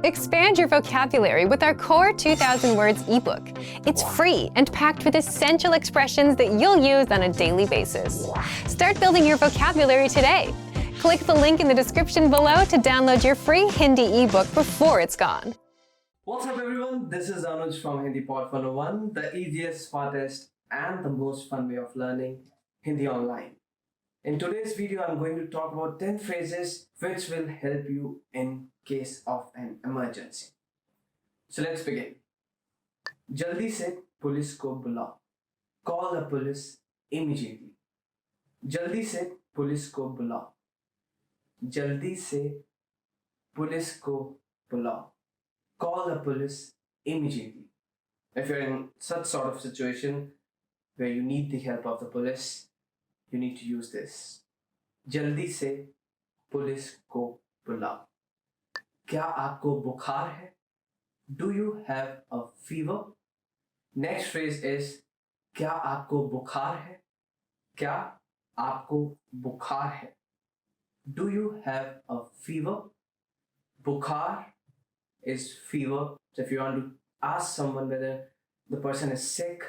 Expand your vocabulary with our Core 2000 Words ebook. It's free and packed with essential expressions that you'll use on a daily basis. Start building your vocabulary today. Click the link in the description below to download your free Hindi ebook before it's gone. What's up everyone, this is Anuj from Hindi Pod 101, the easiest, smartest and the most fun way of learning Hindi online. In today's video, I'm going to talk about 10 phrases which will help you in case of an emergency. So let's begin. जल्दी से police को बुलाओ. Call the police immediately. जल्दी से police को बुलाओ. जल्दी से पुलिस को बुलाओ. Call the police immediately. If you're in such sort of situation where you need the help of the police, you need to use this. जल्दी से पुलिस को बुलाओ. क्या आपको बुखार है? Do you have a fever? Next phrase is क्या आपको बुखार है? क्या आपको बुखार है? Do you have a fever? बुखार is fever. So if you want to ask someone whether the person is sick,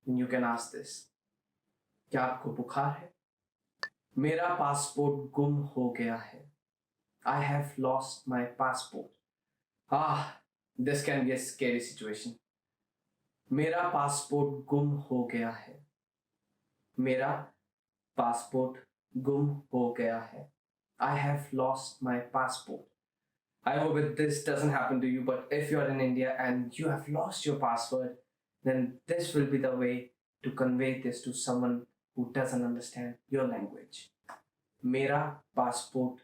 then you can ask this. क्या आपको बुखार है? मेरा पासपोर्ट गुम हो गया है. I have lost my passport. This can be a scary situation. मेरा पासपोर्ट गुम हो गया है. मेरा पासपोर्ट गुम हो गया है. I have lost my passport. I hope this doesn't happen to you, but if you're in India and you have lost your passport, then this will be the way to convey this to someone who doesn't understand your language. मेरा passport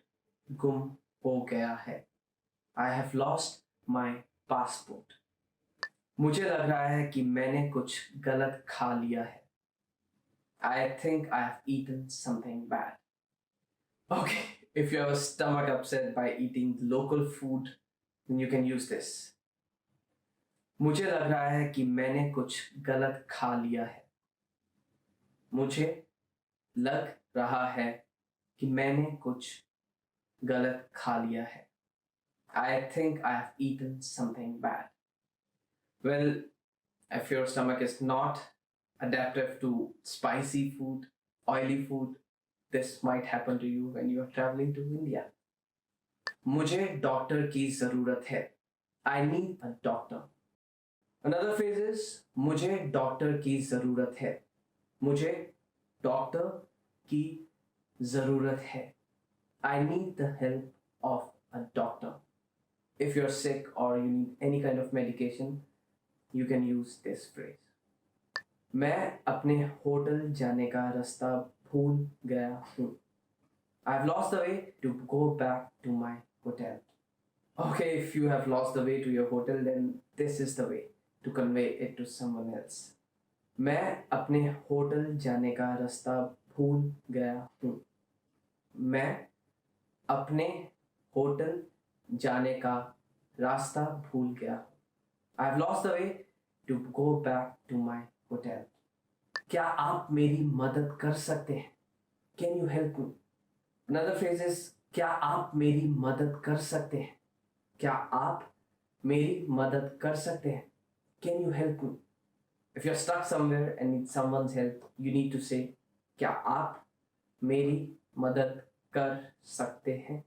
गुम हो गया है. I have lost my passport. मुझे लग रहा है कि मैंने कुछ गलत खा लिया है. I think I have eaten something bad. Okay, if you have a stomach upset by eating local food, then you can use this. मुझे लग रहा है कि मैंने कुछ गलत खा लिया है. मुझे लग रहा है कि मैंने कुछ गलत खा लिया है. I think I have eaten something bad. Well, if your stomach is not adaptive to spicy food, oily food, this might happen to you when you are traveling to India. मुझे डॉक्टर की जरूरत है. I need a doctor. Another phrase is मुझे doctor की जरूरत है. मुझे doctor की जरूरत है. I need the help of a doctor. If you're sick or you need any kind of medication, you can use this phrase. मैं अपने होटल जाने का रास्ता भूल गया हूँ. I've lost the way to go back to my hotel. Okay, if you have lost the way to your hotel, then this is the way to convey it to someone else. मैं अपने hotel जाने का रास्ता भूल गया हूँ. मैं अपने होटल जाने का रास्ता भूल गया. I've lost the way to go back to my hotel. क्या आप मेरी मदद कर सकते हैं? Can you help me? Another phrase is क्या आप मेरी मदद कर सकते हैं? क्या आप मेरी मदद कर सकते हैं? Can you help me? If you're stuck somewhere and need someone's help, you need to say क्या आप मेरी मदद कर सकते हैं?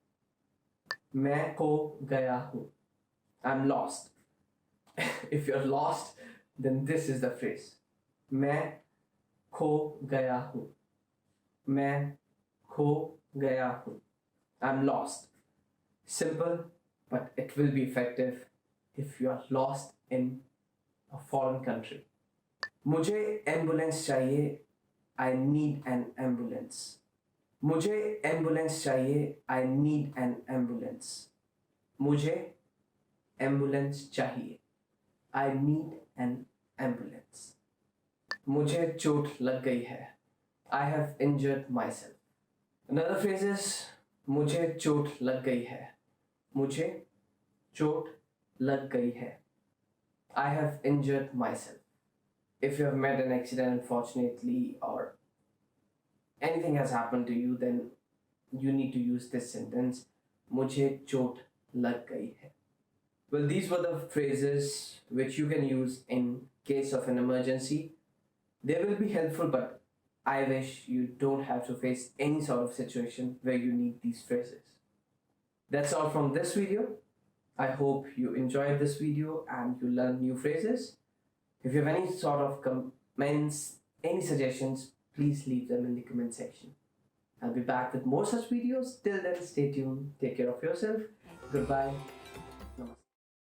मैं खो गया हूँ. I'm lost. If you're lost, then this is the phrase. मैं खो गया हूँ. मैं खो गया हूँ. I'm lost. Simple, but it will be effective if you are lost in a foreign country. मुझे एम्बुलेंस चाहिए. I need an ambulance. मुझे एम्बुलेंस चाहिए. I need an ambulance. मुझे एम्बुलेंस चाहिए. I need an ambulance. मुझे चोट लग गई है. I have injured myself. Another phrase is मुझे चोट लग गई है. मुझे चोट लग गई है. I have injured myself. If you have met an accident unfortunately or anything has happened to you, then you need to use this sentence. मुझे चोट लग गई है. Well, these were the phrases which you can use in case of an emergency. They will be helpful, but I wish you don't have to face any sort of situation where you need these phrases. That's all from this video. I hope you enjoyed this video and you learned new phrases. If you have any sort of comments, any suggestions, please leave them in the comment section. I'll be back with more such videos. Till then, stay tuned. Take care of yourself. Goodbye. Namaste.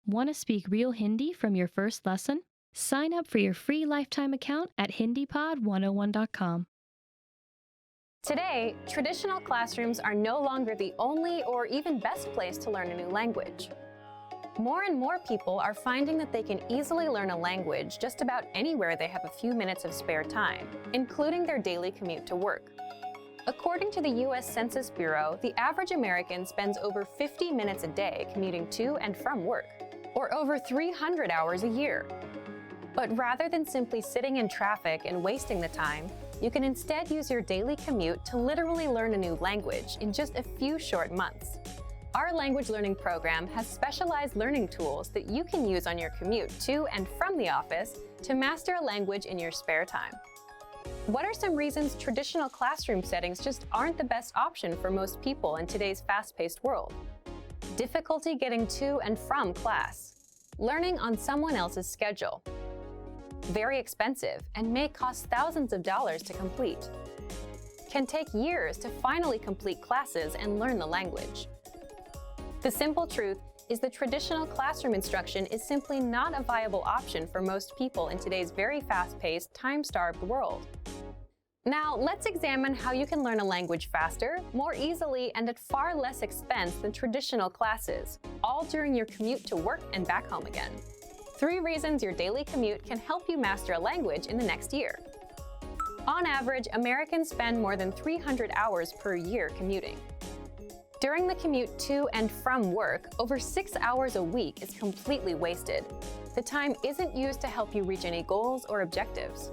Want to speak real Hindi from your first lesson? Sign up for your free lifetime account at HindiPod101.com. Today, traditional classrooms are no longer the only or even best place to learn a new language. More and more people are finding that they can easily learn a language just about anywhere they have a few minutes of spare time, including their daily commute to work. According to the U.S. Census Bureau, the average American spends over 50 minutes a day commuting to and from work, or over 300 hours a year. But rather than simply sitting in traffic and wasting the time, you can instead use your daily commute to literally learn a new language in just a few short months. Our language learning program has specialized learning tools that you can use on your commute to and from the office to master a language in your spare time. What are some reasons traditional classroom settings just aren't the best option for most people in today's fast-paced world? Difficulty getting to and from class. Learning on someone else's schedule. Very expensive and may cost thousands of dollars to complete. Can take years to finally complete classes and learn the language. The simple truth is the traditional classroom instruction is simply not a viable option for most people in today's very fast-paced, time-starved world. Now, let's examine how you can learn a language faster, more easily, and at far less expense than traditional classes, all during your commute to work and back home again. 3 reasons your daily commute can help you master a language in the next year. On average, Americans spend more than 300 hours per year commuting. During the commute to and from work, over 6 hours a week is completely wasted. The time isn't used to help you reach any goals or objectives.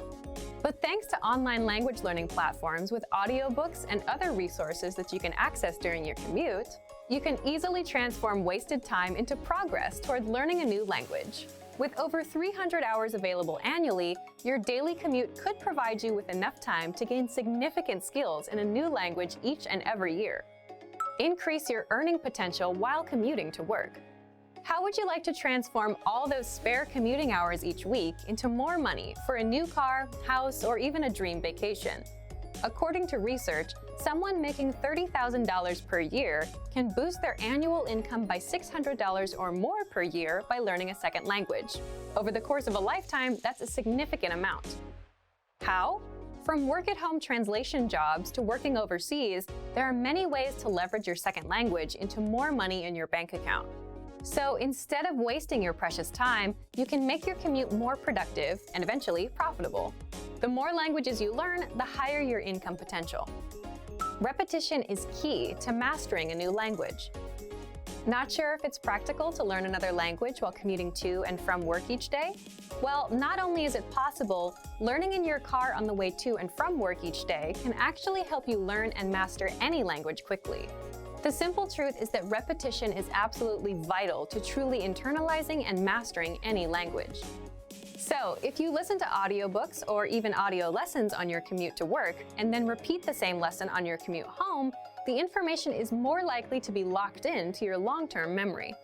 But thanks to online language learning platforms with audiobooks and other resources that you can access during your commute, you can easily transform wasted time into progress toward learning a new language. With over 300 hours available annually, your daily commute could provide you with enough time to gain significant skills in a new language each and every year. Increase your earning potential while commuting to work. How would you like to transform all those spare commuting hours each week into more money for a new car, house, or even a dream vacation? According to research, someone making $30,000 per year can boost their annual income by $600 or more per year by learning a second language. Over the course of a lifetime, that's a significant amount. How? From work-at-home translation jobs to working overseas, there are many ways to leverage your second language into more money in your bank account. So instead of wasting your precious time, you can make your commute more productive and eventually profitable. The more languages you learn, the higher your income potential. Repetition is key to mastering a new language. Not sure if it's practical to learn another language while commuting to and from work each day? Well, not only is it possible, learning in your car on the way to and from work each day can actually help you learn and master any language quickly. The simple truth is that repetition is absolutely vital to truly internalizing and mastering any language. So, if you listen to audiobooks or even audio lessons on your commute to work, and then repeat the same lesson on your commute home, the information is more likely to be locked into your long-term memory.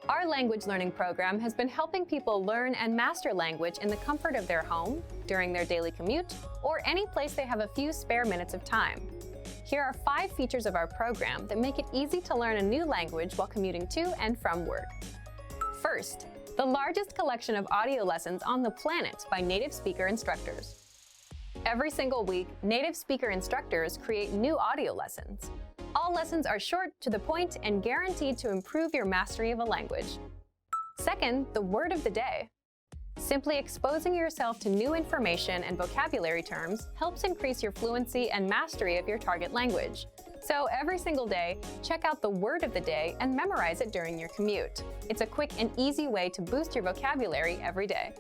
Our language learning program has been helping people learn and master language in the comfort of their home, during their daily commute, or any place they have a few spare minutes of time. Here are 5 features of our program that make it easy to learn a new language while commuting to and from work. First, the largest collection of audio lessons on the planet by native speaker instructors. Every single week, native speaker instructors create new audio lessons. All lessons are short, to the point, and guaranteed to improve your mastery of a language. Second, the word of the day. Simply exposing yourself to new information and vocabulary terms helps increase your fluency and mastery of your target language. So every single day, check out the word of the day and memorize it during your commute. It's a quick and easy way to boost your vocabulary every day.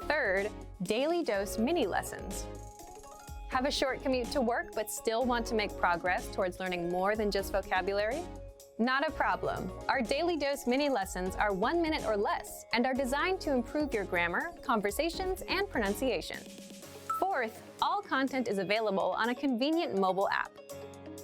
Third, daily dose mini lessons. Have a short commute to work but still want to make progress towards learning more than just vocabulary? Not a problem. Our Daily Dose mini lessons are 1 minute or less and are designed to improve your grammar, conversations, and pronunciation. Fourth, all content is available on a convenient mobile app.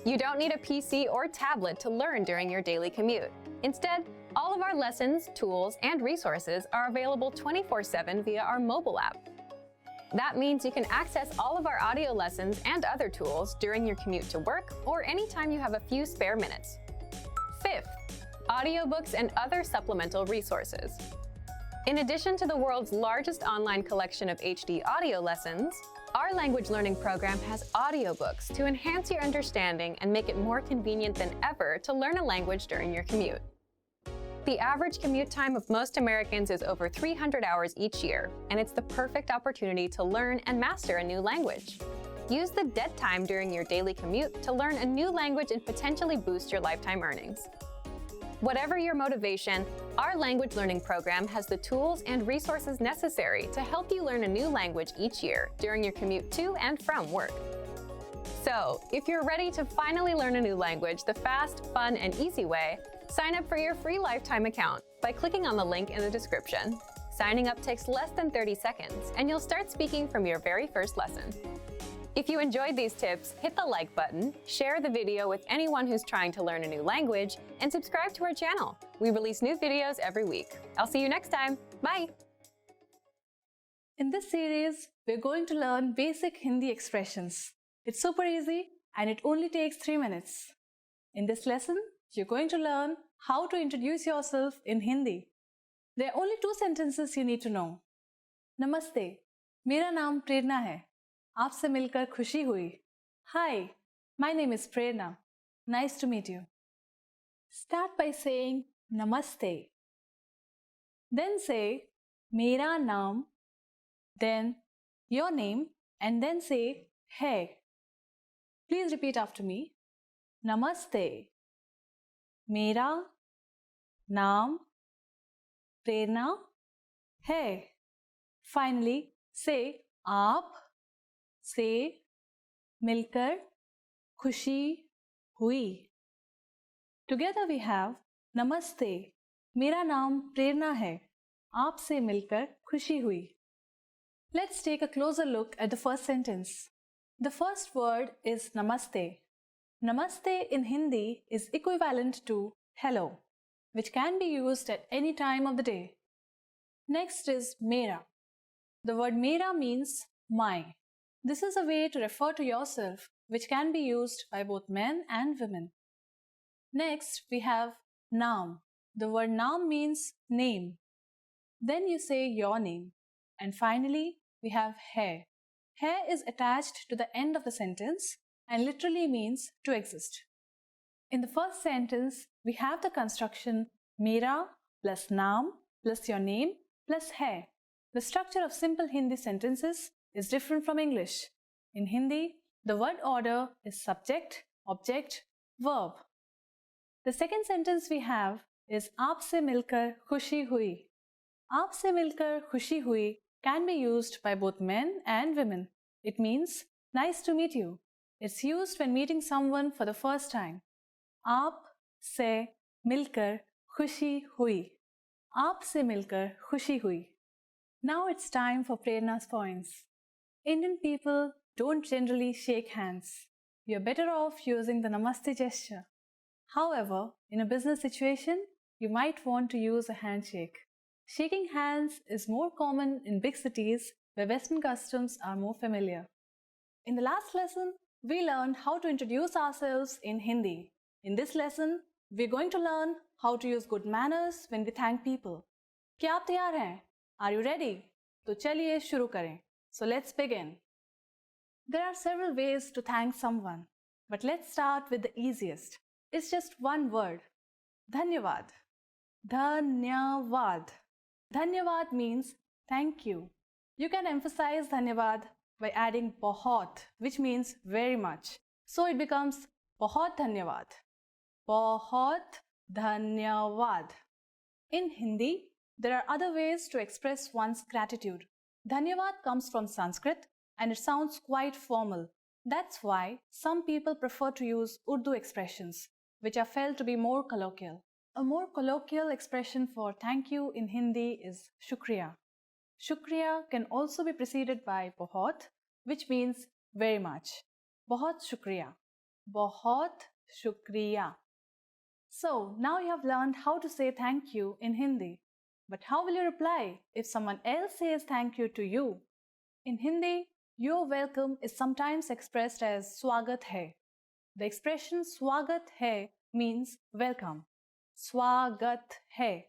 You don't need a PC or tablet to learn during your daily commute. Instead, all of our lessons, tools, and resources are available 24/7 via our mobile app. That means you can access all of our audio lessons and other tools during your commute to work or anytime you have a few spare minutes. Fifth, audiobooks and other supplemental resources. In addition to the world's largest online collection of HD audio lessons, our language learning program has audiobooks to enhance your understanding and make it more convenient than ever to learn a language during your commute. The average commute time of most Americans is over 300 hours each year, and it's the perfect opportunity to learn and master a new language. Use the dead time during your daily commute to learn a new language and potentially boost your lifetime earnings. Whatever your motivation, our language learning program has the tools and resources necessary to help you learn a new language each year during your commute to and from work. So, if you're ready to finally learn a new language the fast, fun, and easy way, sign up for your free lifetime account by clicking on the link in the description. Signing up takes less than 30 seconds, and you'll start speaking from your very first lesson. If you enjoyed these tips, hit the like button, share the video with anyone who's trying to learn a new language, and subscribe to our channel. We release new videos every week. I'll see you next time. Bye! In this series, we're going to learn basic Hindi expressions. It's super easy and it only takes 3 minutes. In this lesson, you're going to learn how to introduce yourself in Hindi. There are only 2 sentences you need to know. Namaste, मेरा नाम प्रेरणा है. आपसे मिलकर खुशी हुई. Hi, my name is Prerna. Nice to meet you. Start by saying Namaste. Then say मेरा नाम, then your name, and then say है. Please repeat after me. Namaste. मेरा नाम प्रेरणा है. Finally, say आप से मिलकर खुशी हुई. Together we have Namaste. मेरा नाम प्रेरणा है. आपसे मिलकर खुशी हुई. Let's take a closer look at the first sentence. The first word is Namaste. Namaste in Hindi is equivalent to hello, which can be used at any time of the day. Next is Mera. The word Mera means my. This is a way to refer to yourself, which can be used by both men and women. Next, we have Naam. The word Naam means name. Then you say your name. And finally, we have hai. Hai is attached to the end of the sentence and literally means to exist. In the first sentence, we have the construction Mera plus Naam plus your name plus hai. The structure of simple Hindi sentences is different from English. In Hindi, the word order is subject, object, verb. The second sentence we have is आपसे मिलकर खुशी हुई. आपसे मिलकर खुशी हुई can be used by both men and women. It means nice to meet you. It's used when meeting someone for the first time. आप से मिलकर खुशी हुई. आप से मिलकर खुशी हुई. Now it's time for Prerna's points. Indian people don't generally shake hands. You're better off using the Namaste gesture. However, in a business situation, you might want to use a handshake. Shaking hands is more common in big cities where Western customs are more familiar. In the last lesson, we learned how to introduce ourselves in Hindi. In this lesson, we're going to learn how to use good manners when we thank people. क्या आप तैयार हैं? Are you ready? तो चलिए शुरू करें. So let's begin. There are several ways to thank someone, but let's start with the easiest. It's just one word. Dhanyavad. Dhanyavad. Dhanyavad means thank you. You can emphasize Dhanyavad by adding bahut, which means very much. So it becomes bahut dhanyavad. Bahut dhanyavad. In Hindi, there are other ways to express one's gratitude. Dhanyavad comes from Sanskrit and it sounds quite formal. That's why some people prefer to use Urdu expressions. which are felt to be more colloquial. A more colloquial expression for thank you in Hindi is shukriya. Shukriya can also be preceded by bahut, which means very much. Bahut shukriya. Bahut shukriya. So now you have learned how to say thank you in Hindi. But how will you reply if someone else says thank you to you? In Hindi, your welcome is sometimes expressed as swagat hai. The expression swagat hai means welcome. Swagat hai.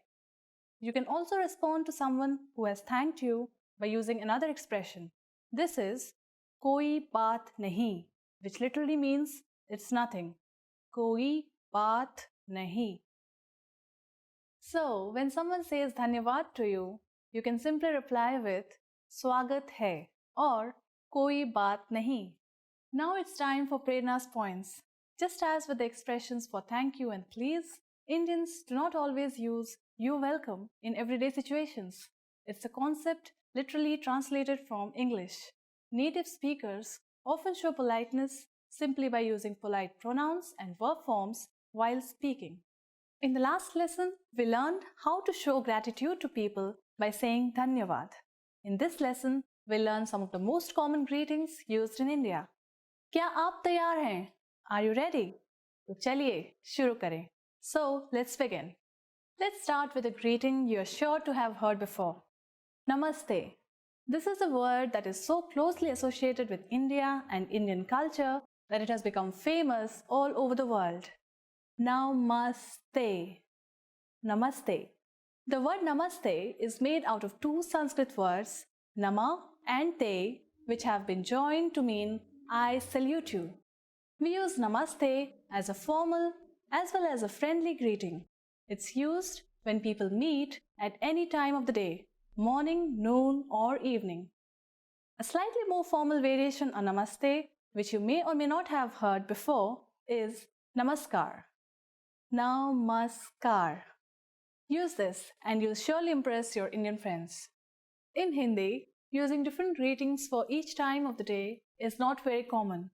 You can also respond to someone who has thanked you by using another expression. This is koi baat nahi, which literally means it's nothing. Koi baat nahi. So, when someone says dhanyavad to you, you can simply reply with swagat hai or koi baat nahi. Now it's time for Prerna's points. Just as with the expressions for thank you and please, Indians do not always use you're welcome in everyday situations. It's a concept literally translated from English. Native speakers often show politeness simply by using polite pronouns and verb forms while speaking. In the last lesson, we learned how to show gratitude to people by saying dhanyavad. In this lesson, we'll learn some of the most common greetings used in India. क्या आप तैयार हैं? Are you ready? तो चलिए शुरू करें. So, let's begin. Let's start with a greeting you're sure to have heard before. Namaste. This is a word that is so closely associated with India and Indian culture that it has become famous all over the world. Namaste. Namaste. The word namaste is made out of two Sanskrit words, nama and te, which have been joined to mean I salute you. We use namaste as a formal as well as a friendly greeting. It's used when people meet at any time of the day, morning, noon, or evening. A slightly more formal variation on namaste, which you may or may not have heard before, is namaskar. Namaskar. Use this and you'll surely impress your Indian friends. In Hindi, using different greetings for each time of the day is not very common.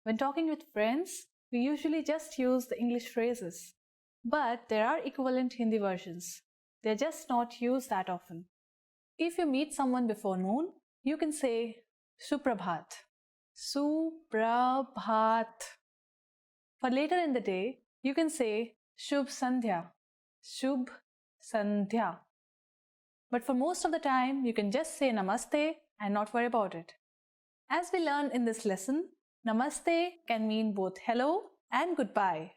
When talking with friends, we usually just use the English phrases. But there are equivalent Hindi versions. They're just not used that often. If you meet someone before noon, you can say Suprabhat. Suprabhat. For later in the day, you can say Shubh Sandhya. Shubh Sandhya. But for most of the time, you can just say Namaste and not worry about it. As we learned in this lesson, Namaste can mean both hello and goodbye.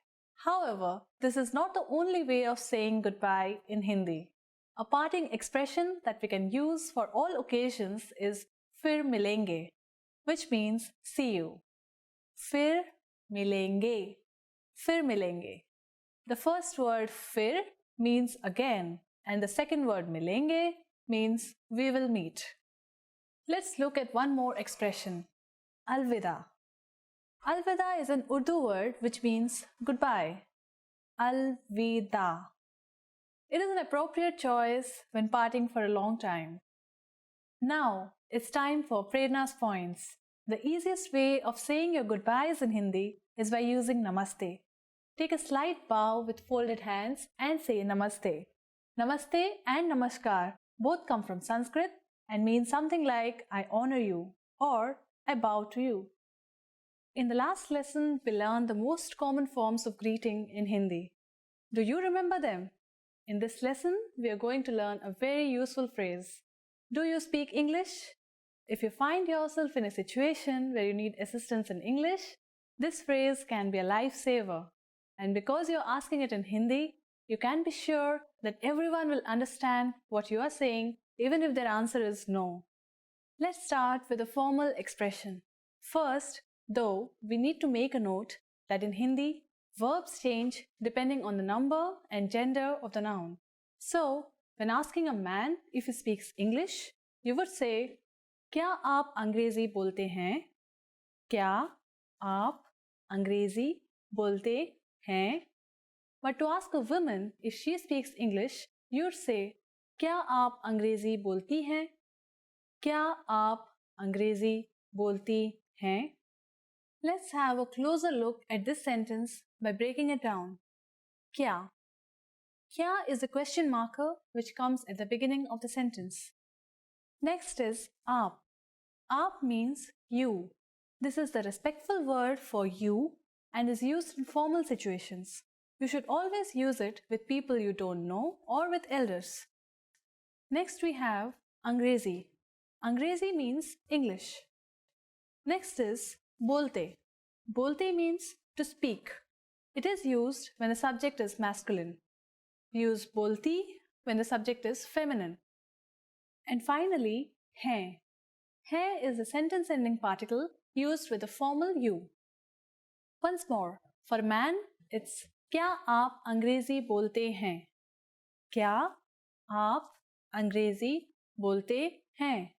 However, this is not the only way of saying goodbye in Hindi. A parting expression that we can use for all occasions is Fir milenge, which means see you. Fir milenge. Fir milenge. The first word fir means again, and the second word milenge means we will meet. Let's look at one more expression, alvida. Alvida is an Urdu word which means goodbye. Alvida. It is an appropriate choice when parting for a long time. Now, it's time for Prerna's points. The easiest way of saying your goodbyes in Hindi is by using Namaste. Take a slight bow with folded hands and say Namaste. Namaste and Namaskar both come from Sanskrit and mean something like I honor you or I bow to you. In the last lesson, we learned the most common forms of greeting in Hindi. Do you remember them? In this lesson, we are going to learn a very useful phrase. Do you speak English? If you find yourself in a situation where you need assistance in English, this phrase can be a lifesaver. And because you're asking it in Hindi, you can be sure that everyone will understand what you are saying, even if their answer is no. Let's start with a formal expression. First, though, we need to make a note that in Hindi, verbs change depending on the number and gender of the noun. So, when asking a man if he speaks English, you would say, क्या आप अंग्रेजी बोलते हैं? क्या आप अंग्रेजी बोलते हैं? But to ask a woman if she speaks English, you'd say, क्या आप अंग्रेजी बोलती हैं? क्या आप अंग्रेजी बोलती हैं? Let's have a closer look at this sentence by breaking it down. Kya? Kya is a question marker which comes at the beginning of the sentence. Next is aap. Aap means you. This is the respectful word for you and is used in formal situations. You should always use it with people you don't know or with elders. Next we have Angrezi. Angrezi means English. Next is bolte. Bolte means to speak. It is used when the subject is masculine. We use bolti when the subject is feminine. And finally, hai. Hai is a sentence ending particle used with the formal you. Once more, for man, it's Kya aap Angrezi bolte hain? Kya aap Angrezi bolte hain?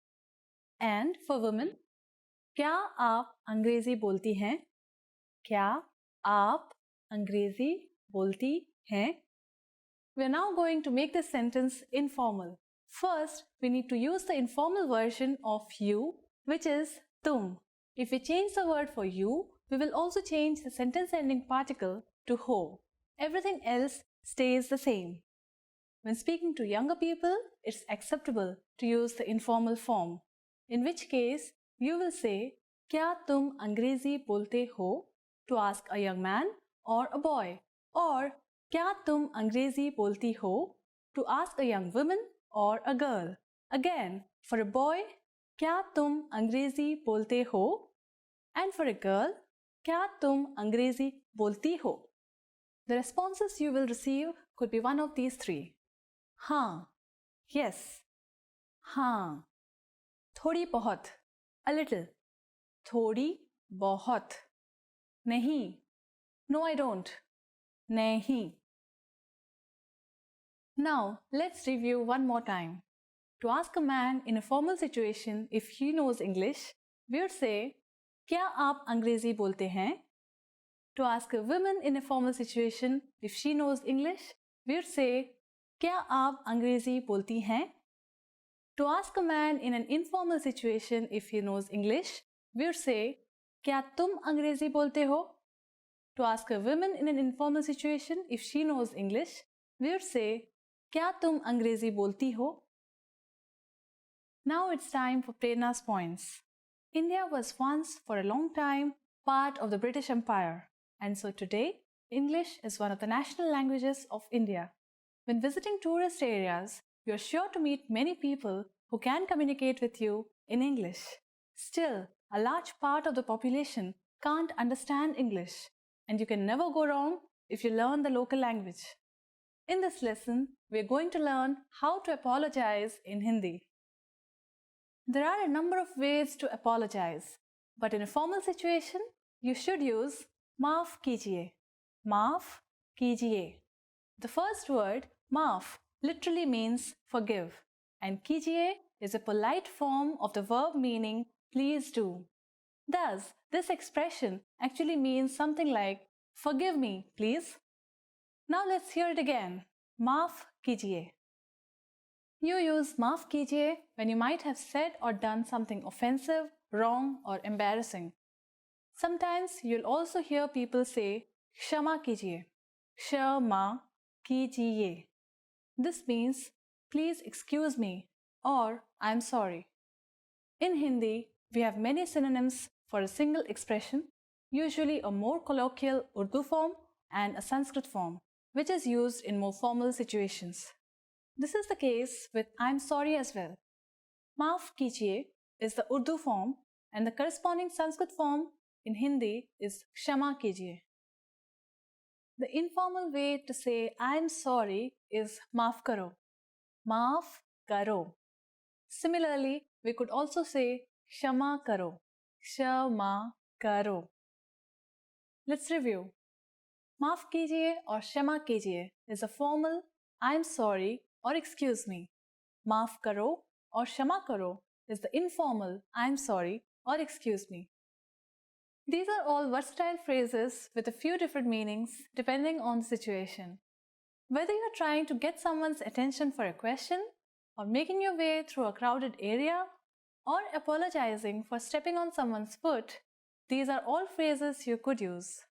And for women, Kya aap Angrezi bolti hain? Kya aap Angrezi bolti hain? We are now going to make this sentence informal. First, we need to use the informal version of you, which is tum. If we change the word for you, we will also change the sentence ending particle to ho. Everything else stays the same. When speaking to younger people, it's acceptable to use the informal form, in which case you will say Kya tum Angrezi bolte ho to ask a young man or a boy, or Kya tum Angrezi bolti ho to ask a young woman or a girl. Again, for a boy, Kya tum Angrezi bolte ho? And for a girl, Kya tum Angrezi bolti ho? The responses you will receive could be one of these three. Haan, yes. Haan. Thodi bahut, a little. Thodi bahut. Nahi, no I don't. Nahi. Now, let's review one more time. To ask a man in a formal situation if he knows English, we would say, Kya aap Angrezi bolte hain? To ask a woman in a formal situation if she knows English, we would say, Kya aap Angrezi bolti hain? To ask a man in an informal situation if he knows English, we would say, Kya tum Angrezi bolte ho? To ask a woman in an informal situation if she knows English, we would say, Kya tum Angrezi bolti ho? Now it's time for Prerna's points. India was once, for a long time, part of the British Empire, and so today, English is one of the national languages of India. When visiting tourist areas, you are sure to meet many people who can communicate with you in English. Still, a large part of the population can't understand English, and you can never go wrong if you learn the local language. In this lesson, we are going to learn how to apologize in Hindi. There are a number of ways to apologize, but in a formal situation, you should use maaf kijiye. Maaf kijiye. The first word, maaf, literally means forgive, and kijiye is a polite form of the verb meaning please do. Thus, this expression actually means something like forgive me, please. Now let's hear it again. Maaf kijiye. You use maaf kijiye when you might have said or done something offensive, wrong, or embarrassing. Sometimes you'll also hear people say kshama kijiye. Kshama kijiye. This means please excuse me or I'm sorry. In Hindi, we have many synonyms for a single expression, usually a more colloquial Urdu form and a Sanskrit form, which is used in more formal situations. This is the case with I'm sorry as well. Maaf kijiye is the Urdu form and the corresponding Sanskrit form in Hindi is kshama kijiye. The informal way to say I'm sorry is maaf karo. Maaf karo. Similarly, we could also say kshama karo. Kshama karo. Let's review. Maaf kijiye or kshama kijiye is a formal I'm sorry or excuse me. Maaf karo or kshama karo is the informal I'm sorry or excuse me. These are all versatile phrases with a few different meanings depending on the situation. Whether you're trying to get someone's attention for a question, or making your way through a crowded area, or apologizing for stepping on someone's foot, These are all phrases you could use.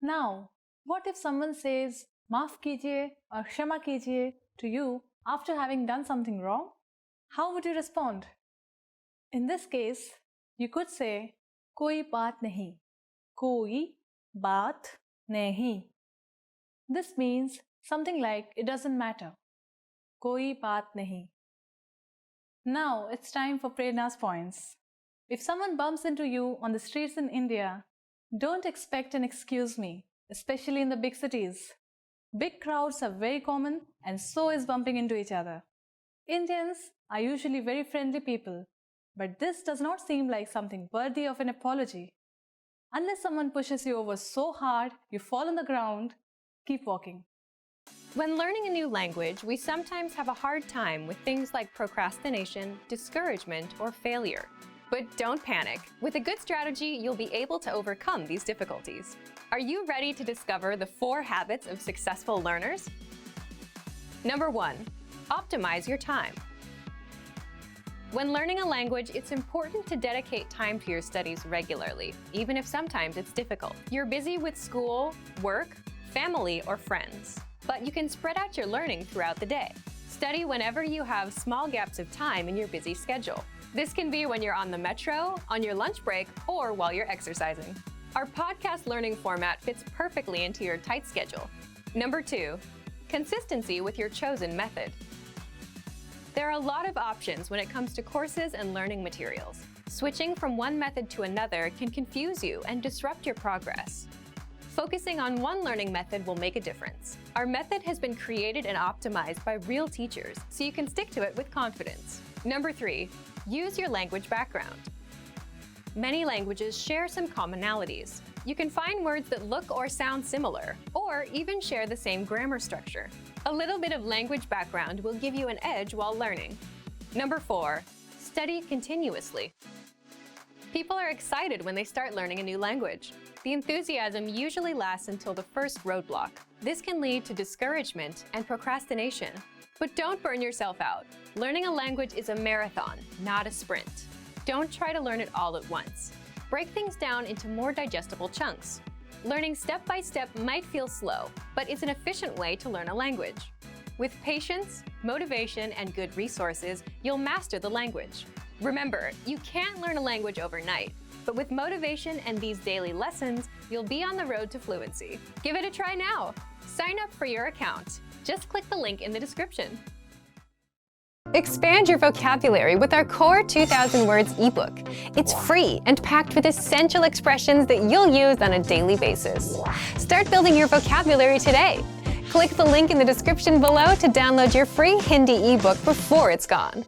Now, what if someone says "maaf kijiye" or "kshama kijiye" to you after having done something wrong? How would you respond? In this case, you could say "koi baat nahi." Koi baat nahi. This means something like it doesn't matter. Koi baat nahi. Now it's time for Prerna's points. If someone bumps into you on the streets in India, don't expect an "excuse me," especially in the big cities. Big crowds are very common, and so is bumping into each other. Indians are usually very friendly people, but this does not seem like something worthy of an apology. Unless someone pushes you over so hard you fall on the ground, keep walking. When learning a new language, we sometimes have a hard time with things like procrastination, discouragement, or failure. But don't panic. With a good strategy, you'll be able to overcome these difficulties. Are you ready to discover the 4 habits of successful learners? Number 1, optimize your time. When learning a language, it's important to dedicate time to your studies regularly, even if sometimes it's difficult. You're busy with school, work, family, or friends, but you can spread out your learning throughout the day. Study whenever you have small gaps of time in your busy schedule. This can be when you're on the metro, on your lunch break, or while you're exercising. Our podcast learning format fits perfectly into your tight schedule. Number 2, consistency with your chosen method. There are a lot of options when it comes to courses and learning materials. Switching from one method to another can confuse you and disrupt your progress. Focusing on one learning method will make a difference. Our method has been created and optimized by real teachers, so you can stick to it with confidence. Number 3, use your language background. Many languages share some commonalities. You can find words that look or sound similar, or even share the same grammar structure. A little bit of language background will give you an edge while learning. Number 4, study continuously. People are excited when they start learning a new language. The enthusiasm usually lasts until the first roadblock. This can lead to discouragement and procrastination. But don't burn yourself out. Learning a language is a marathon, not a sprint. Don't try to learn it all at once. Break things down into more digestible chunks. Learning step by step might feel slow, but it's an efficient way to learn a language. With patience, motivation, and good resources, you'll master the language. Remember, you can't learn a language overnight, but with motivation and these daily lessons, you'll be on the road to fluency. Give it a try now. Sign up for your account. Just click the link in the description. Expand your vocabulary with our Core 2000 Words ebook. It's free and packed with essential expressions that you'll use on a daily basis. Start building your vocabulary today. Click the link in the description below to download your free Hindi ebook before it's gone.